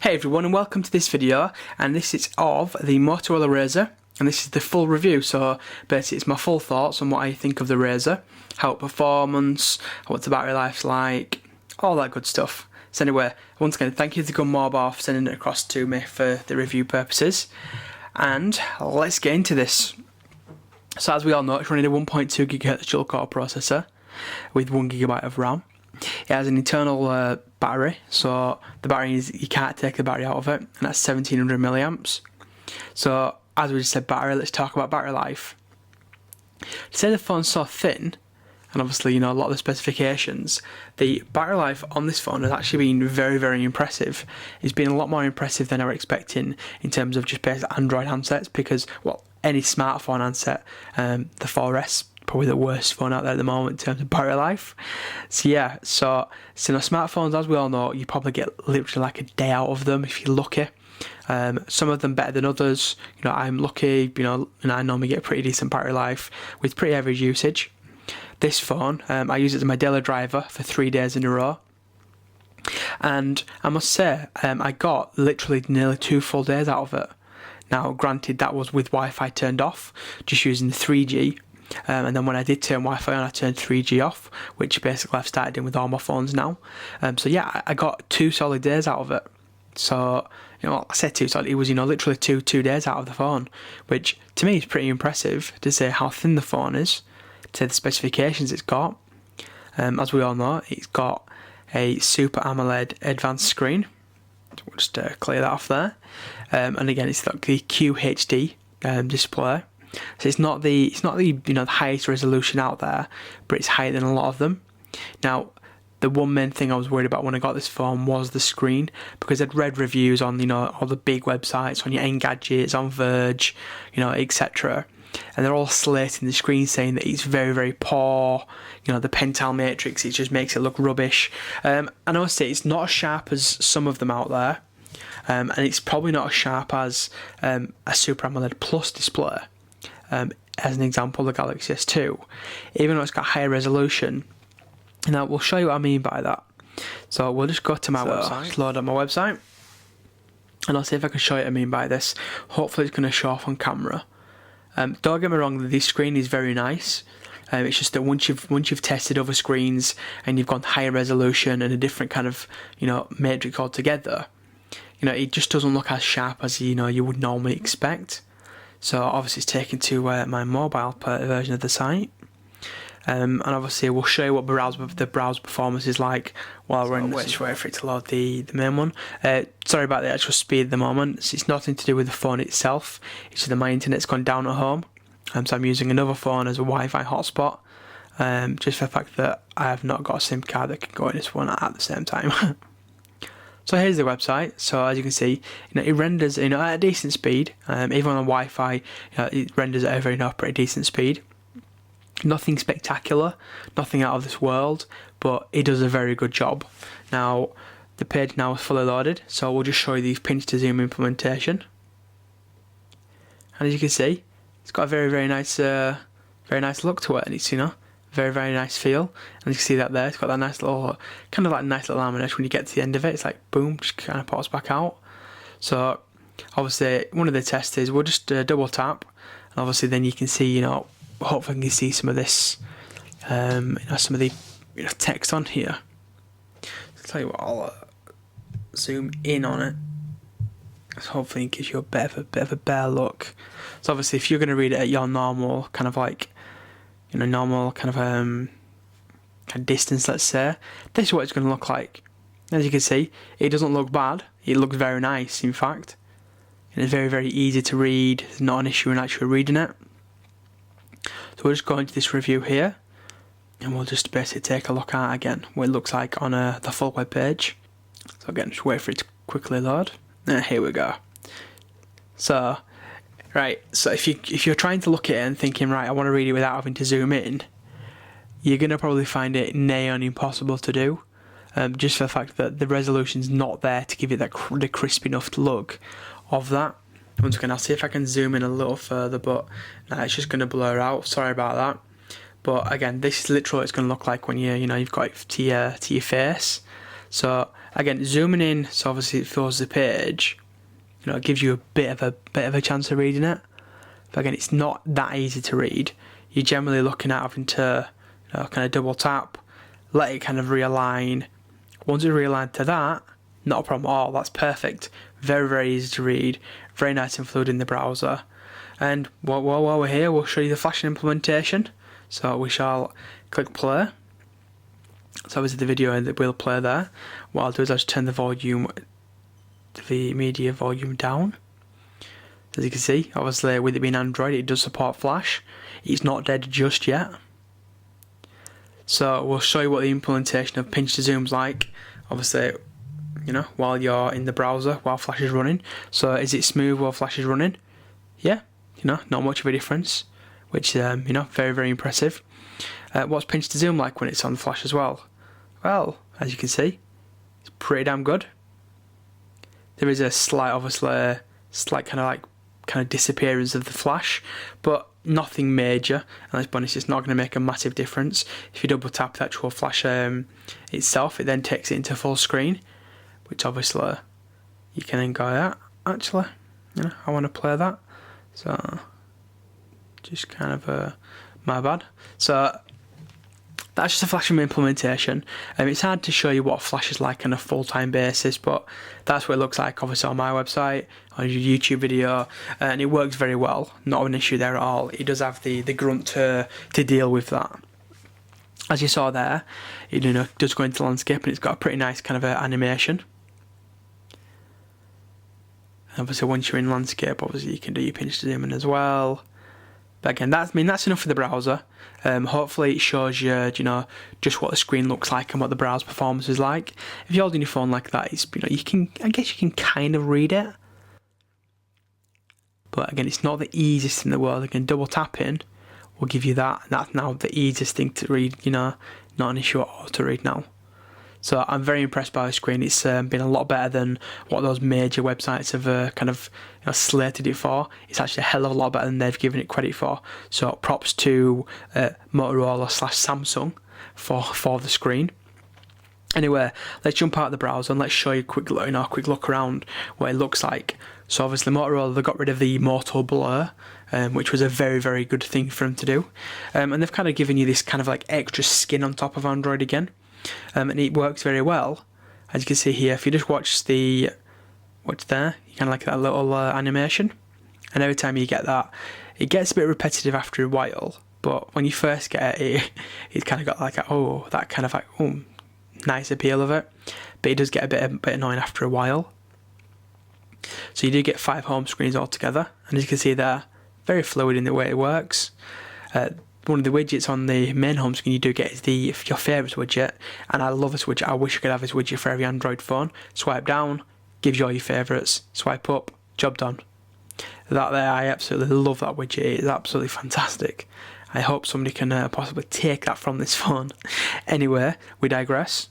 Hey everyone, and welcome to this video, and this is of the Motorola Razr, and this is the full review. So basically it's my full thoughts on what I think of the Razr, how it performs, what the battery life's like, all that good stuff. So anyway, once again, thank you to Gun Mobile for sending it across to me for the review purposes, and let's get into this. So as we all know, it's running a 1.2 GHz dual core processor with 1 GB of RAM. It has an internal battery, so the battery you can't take the battery out of it, and that's 1700 milliamps. So as we just said battery, let's talk about battery life. To say the phone's so thin, and obviously a lot of the specifications, the battery life on this phone has actually been very impressive. It's been a lot more impressive than I was expecting in terms of just basic Android handsets, because well, any smartphone handset, the 4S, probably the worst phone out there at the moment in terms of battery life. So yeah, so smartphones, as we all know, you probably get literally like a day out of them if you're lucky. Some of them better than others. I'm lucky, and I normally get a pretty decent battery life with pretty average usage. This phone, I use it as my daily driver for 3 days in a row. And I must say, I got literally nearly 2 full days out of it. Now, granted, that was with Wi-Fi turned off, just using the 3G. And then when I did turn Wi-Fi on, I turned 3G off, which basically I've started doing with all my phones now. So yeah, I got 2 solid days out of it. So, I said 2 solid, it was, literally two days out of the phone, which to me is pretty impressive to say how thin the phone is, to the specifications it's got. As we all know, it's got a Super AMOLED advanced screen. So we'll just clear that off there. And again, it's like the QHD display. So it's not the the highest resolution out there, but it's higher than a lot of them. Now, the one main thing I was worried about when I got this phone was the screen, because I'd read reviews on all the big websites, on your Engadgets, on Verge, etc. And they're all slating the screen, saying that it's very poor. The Pentel Matrix, it just makes it look rubbish. And I must say, it's not as sharp as some of them out there, and it's probably not as sharp as a Super AMOLED Plus display. As an example, the Galaxy S2, even though it's got higher resolution. Now we'll show you what I mean by that. So we'll just go to my website, load up my website, and I'll see if I can show you what I mean by this. Hopefully it's going to show off on camera. Don't get me wrong, the screen is very nice. It's just that once you've tested other screens and you've gone higher resolution and a different kind of matrix altogether, it just doesn't look as sharp as you would normally expect. So obviously it's taken to my mobile version of the site, and obviously we'll show you what the browser performance is like while we're in this. Just wait for it to load the main one. Sorry about the actual speed at the moment. It's nothing to do with the phone itself. It's just that my internet's gone down at home, so I'm using another phone as a Wi-Fi hotspot, just for the fact that I have not got a SIM card that can go in this one at the same time. So here's the website. So as you can see, it renders at a decent speed. Even on Wi-Fi, it renders at a very pretty decent speed. Nothing spectacular, nothing out of this world, but it does a very good job. Now the page now is fully loaded, so we'll just show you the pinch to zoom implementation. And as you can see, it's got a very nice look to it, and it's very nice feel, and you can see that there. It's got that nice little laminate. When you get to the end of it, it's like boom, just kind of pops back out. So obviously one of the tests is we'll just double tap, and obviously then you can see hopefully you can see some of this some of the text on here. I'll tell you what, I'll zoom in on it, so hopefully it gives you a bit of a better look. So obviously if you're going to read it at your normal kind of like normal kind of distance, let's say, this is what it's going to look like. As you can see, it doesn't look bad. It looks very nice, in fact, and it's very easy to read. There's not an issue in actually reading it. So we'll just go into this review here, and we'll just basically take a look at again what it looks like on the full web page. So again, just wait for it to quickly load. Here we go. So right, so if you're trying to look at it and thinking, right, I want to read it without having to zoom in, you're going to probably find it near on impossible to do, just for the fact that the resolution's not there to give it the crisp enough look of that. Once again, I'll see if I can zoom in a little further, but nah, it's just going to blur out. Sorry about that. But again, this is literally what it's going to look like when you've got it to your face. So Again, zooming in, so obviously it fills the page. You know, it gives you a bit of a chance of reading it. But again, it's not that easy to read. You're generally looking at having to, you know, kind of double tap, let it kind of realign. Once it's realigned to that, not a problem at all. That's perfect. Very, very easy to read. Very nice and fluid in the browser. And while we're here, we'll show you the flashing implementation. So we shall click play. So obviously the video will play there. What I'll do is I'll just turn the media volume down. As you can see, obviously with it being Android, it does support flash. It's not dead just yet. So we'll show you what the implementation of pinch to zoom's like. Obviously, you know, while you're in the browser, while flash is running. So is it smooth while flash is running? Yeah, you know, not much of a difference, which you know, very, very impressive. What's pinch to zoom like when it's on flash as well? Well, as you can see, it's pretty damn good. There is a slight, obviously, slight kind of disappearance of the flash, but nothing major. And let's be honest, it's not going to make a massive difference. If you double tap the actual flash itself, it then takes it into full screen, which obviously you can then go, yeah, actually, you know, I want to play that. So just kind of my bad. So that's just a flashing implementation. It's hard to show you what flash is like on a full-time basis, but that's what it looks like obviously on my website, on your YouTube video, and it works very well. Not an issue there at all. It does have the grunt to deal with that. As you saw there, it, you know, does go into landscape, and it's got a pretty nice kind of animation. And obviously once you're in landscape, obviously you can do your pinch to zoom in as well. But again, that's enough for the browser. Hopefully it shows you, you know, just what the screen looks like and what the browser performance is like. If you're holding your phone like that, it's, you know, I guess you can kind of read it. But again, it's not the easiest in the world. Again, double tapping will give you that. And that's now the easiest thing to read, you know, not an issue at all to read now. So I'm very impressed by the screen. It's been a lot better than what those major websites have kind of, you know, slated it for. It's actually a hell of a lot better than they've given it credit for. So props to Motorola/Samsung for the screen. Anyway, let's jump out of the browser and let's show you a quick look around what it looks like. So obviously Motorola, they got rid of the Moto Blur, which was a very, very good thing for them to do. And they've kind of given you this kind of like extra skin on top of Android again. And it works very well. As you can see here, if you just watch what's there, you kind of like that little animation. And every time you get that, it gets a bit repetitive after a while. But when you first get it, it's kind of got like that kind of like, nice appeal of it. But it does get a bit annoying after a while. So you do get 5 home screens altogether. And as you can see there, very fluid in the way it works. One of the widgets on the main home screen you do get is your favourites widget, and I love this widget. I wish I could have this widget for every Android phone. Swipe down, gives you all your favourites. Swipe up, job done. That there, I absolutely love that widget. It is absolutely fantastic. I hope somebody can possibly take that from this phone. Anyway, we digress.